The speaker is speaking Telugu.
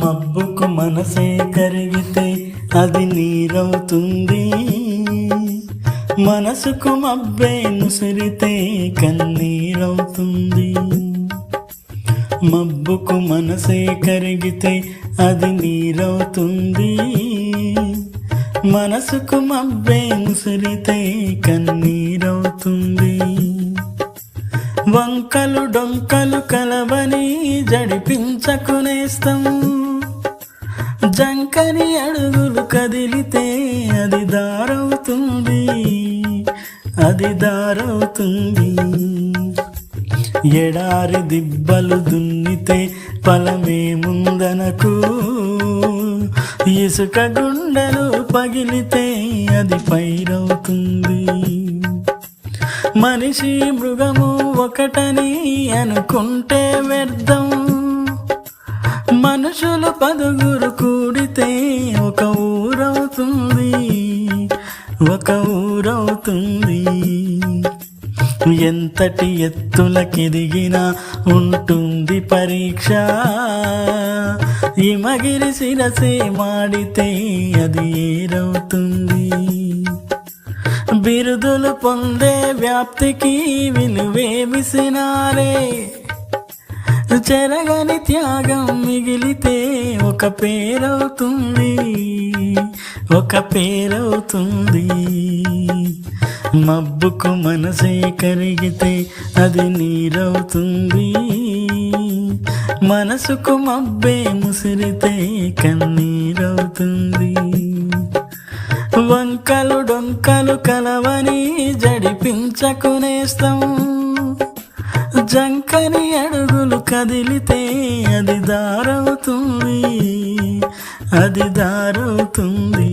మబ్బుకు మనసే కరిగితే అది నీరవుతుంది, మనసుకు మబ్బే ముసిరితే కన్నీరవుతుంది. మబ్బుకు మనసే కరిగితే అది నీరవుతుంది, మనసుకు మబ్బే ముసిరితే కన్నీరవుతుంది. వంకలు డొంకలు కలవని జడిపించకునేస్తం, జంకని అడుగులు కదిలితే అది దారవుతుంది, అది దారవుతుంది. ఎడారి దిబ్బలు దున్నితే ఫలమేముందనకు, ఇసుక గుండెలు పగిలితే అది పైరవుతుంది. మనిషి మృగము ఒకటని అనుకుంటే వ్యర్థం, మనుషులు 10 కూడితే ఒక ఊరవుతుంది, ఒక ఊరవుతుంది. ఎంతటి ఎత్తులకెదిగినా ఉంటుంది పరీక్ష, హిమగిరి శిరసే మాడితే అది ఏరవుతుంది. బిరుదులు పొందే వ్యాప్తికి విలువేమిసినారే, చెరగని త్యాగం మిగిలితే ఒక పేరవుతుంది, ఒక పేరవుతుంది. మబ్బుకు మనసే కరిగితే అది నీరవుతుంది, మనసుకు మబ్బే ముసిరితే కన్నీరవుతుంది. వంకలు డొంకలు కలవని జడిపించకునేస్తం, జంకని అడుగులు కదిలితే అది దారవుతుంది, అది దారవుతుంది.